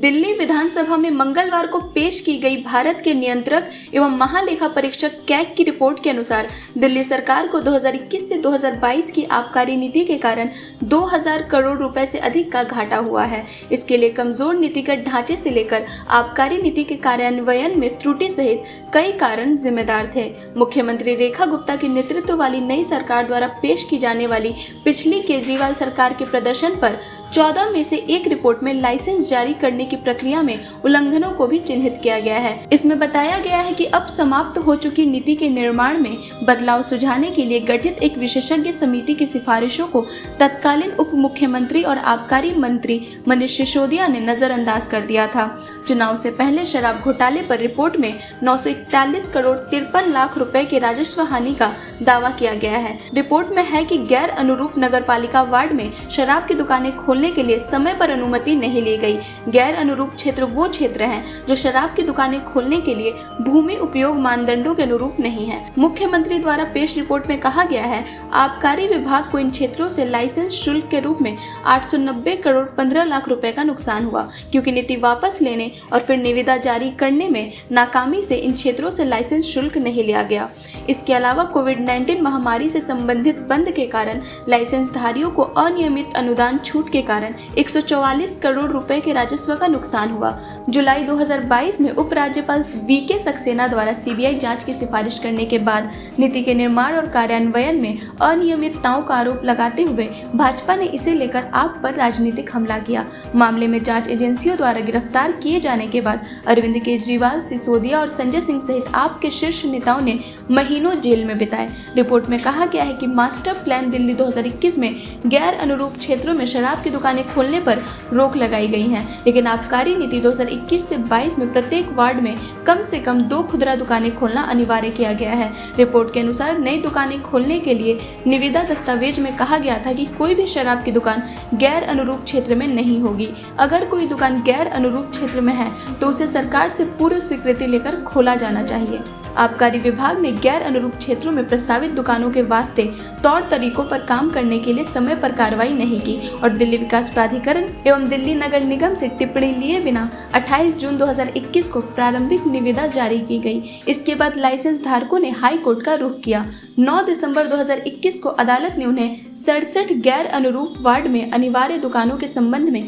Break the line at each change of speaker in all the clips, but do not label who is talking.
दिल्ली विधानसभा में मंगलवार को पेश की गई भारत के नियंत्रक एवं महालेखा परीक्षक कैग की रिपोर्ट के अनुसार दिल्ली सरकार को 2021 से 2022 की आबकारी नीति के कारण 2000 करोड़ रुपए से अधिक का घाटा हुआ है। इसके लिए कमजोर नीतिगत ढांचे से लेकर आबकारी नीति के कार्यान्वयन में त्रुटि सहित कई कारण जिम्मेदार थे। मुख्यमंत्री रेखा गुप्ता के नेतृत्व वाली नई सरकार द्वारा पेश की जाने वाली पिछली केजरीवाल सरकार के प्रदर्शन पर 14 में से एक रिपोर्ट में लाइसेंस जारी करने की प्रक्रिया में उल्लंघनों को भी चिन्हित किया गया है। इसमें बताया गया है कि अब समाप्त हो चुकी नीति के निर्माण में बदलाव सुझाने के लिए गठित एक विशेषज्ञ समिति की सिफारिशों को तत्कालीन उप मुख्यमंत्री और आबकारी मंत्री मनीष सिसोदिया ने नजरअंदाज कर दिया था। चुनाव से पहले शराब घोटाले पर रिपोर्ट में 941 करोड़ 53 लाख रुपए के राजस्व हानि का दावा किया गया है। रिपोर्ट में है कि गैर अनुरूप नगरपालिका वार्ड में शराब की दुकानें खोलने के लिए समय पर अनुमति नहीं ली गई। गैर अनुरूप क्षेत्र वो क्षेत्र हैं जो शराब की दुकानें खोलने के लिए भूमि उपयोग मानदंडों के अनुरूप नहीं है। मुख्यमंत्री द्वारा पेश रिपोर्ट में कहा गया है, आबकारी विभाग को इन क्षेत्रों से लाइसेंस शुल्क के रूप में 890 करोड़ 15 लाख रुपए का नुकसान हुआ, क्योंकि नीति वापस लेने और फिर निविदा जारी करने में नाकामी से इन क्षेत्रों से लाइसेंस शुल्क नहीं लिया गया। इसके अलावा कोविड-19 महामारी से संबंधित बंद के कारण लाइसेंस धारियों को अनियमित अनुदान छूट के कारण 144 करोड़ रुपए के राजस्व का नुकसान हुआ। जुलाई 2022 में उपराज्यपाल वीके सक्सेना द्वारा सीबीआई जांच की सिफारिश करने के बाद नीति के निर्माण और कार्यान्वयन में अनियमितताओं का आरोप लगाते हुए भाजपा ने इसे लेकर आप पर राजनीतिक हमला किया। मामले में जांच एजेंसियों द्वारा गिरफ्तार किए जाने के बाद अरविंद केजरीवाल, सिसोदिया और संजय सिंह सहित आप के शीर्ष नेताओं ने महीनों जेल में बिताए। रिपोर्ट में कहा गया है कि मास्टर प्लान दिल्ली 2021 में गैर अनुरूप क्षेत्रों में शराब की दुकानें खोलने पर रोक लगाई गई है, लेकिन आबकारी नीति 2021 से 22 में प्रत्येक वार्ड में कम से कम 2 खुदरा दुकानें खोलना अनिवार्य किया गया है। रिपोर्ट के अनुसार नई दुकानें खोलने के लिए निविदा दस्तावेज में कहा गया था कि कोई भी शराब की दुकान गैर अनुरूप क्षेत्र में नहीं होगी। अगर कोई दुकान गैर अनुरूप क्षेत्र में है तो उसे सरकार से पूर्व स्वीकृति लेकर खोला जाना चाहिए। आबकारी विभाग ने गैर अनुरूप क्षेत्रों में प्रस्तावित दुकानों के वास्ते तौर तरीकों पर काम करने के लिए समय पर कार्रवाई नहीं की और दिल्ली विकास प्राधिकरण एवं दिल्ली नगर निगम से टिप्पणी लिए बिना 28 जून 2021 को प्रारंभिक निविदा जारी की गई। इसके बाद लाइसेंस धारकों ने हाई कोर्ट का रुख किया। 9 दिसंबर 2021 को अदालत ने उन्हें 67 गैर अनुरूप वार्ड में अनिवार्य दुकानों के संबंध में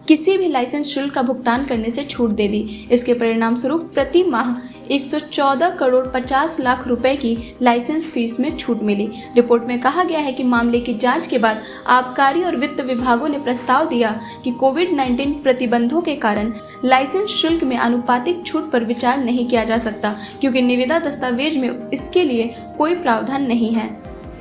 किसी भी लाइसेंस शुल्क का भुगतान करने से छूट दे दी। इसके परिणाम स्वरूप प्रति माह 114 करोड़ 50 लाख रुपए की लाइसेंस फीस में छूट मिली। रिपोर्ट में कहा गया है कि मामले की जांच के बाद आबकारी और वित्त विभागों ने प्रस्ताव दिया कि कोविड-19 प्रतिबंधों के कारण लाइसेंस शुल्क में आनुपातिक छूट पर विचार नहीं किया जा सकता, क्योंकि निविदा दस्तावेज में इसके लिए कोई प्रावधान नहीं है।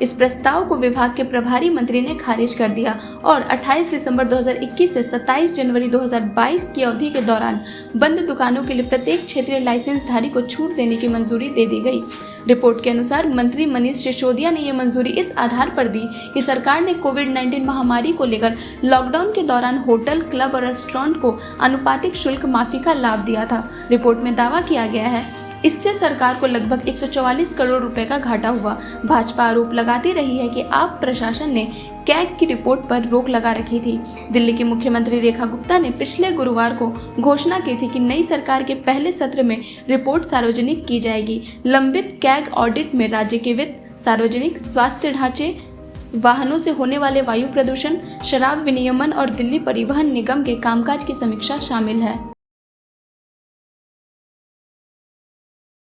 इस प्रस्ताव को विभाग के प्रभारी मंत्री ने खारिज कर दिया और 28 दिसंबर 2021 से 27 जनवरी 2022 की अवधि के दौरान बंद दुकानों के लिए प्रत्येक क्षेत्रीय लाइसेंस धारी को छूट देने की मंजूरी दे दी गई। रिपोर्ट के अनुसार मंत्री मनीष सिसोदिया ने यह मंजूरी इस आधार पर दी कि सरकार ने कोविड-19 महामारी को लेकर लॉकडाउन के दौरान होटल, क्लब और रेस्टोरेंट को आनुपातिक शुल्क माफी का लाभ दिया था। रिपोर्ट में दावा किया गया है, इससे सरकार को लगभग 144 करोड़ रुपए का घाटा हुआ। भाजपा आरोप लगाती रही है कि आप प्रशासन ने कैग की रिपोर्ट पर रोक लगा रखी थी। दिल्ली की मुख्यमंत्री रेखा गुप्ता ने पिछले गुरुवार को घोषणा की थी कि नई सरकार के पहले सत्र में रिपोर्ट सार्वजनिक की जाएगी। लंबित कैग ऑडिट में राज्य के वित्त, सार्वजनिक स्वास्थ्य ढांचे, वाहनों से होने वाले वायु प्रदूषण, शराब विनियमन और दिल्ली परिवहन निगम के कामकाज की समीक्षा शामिल है।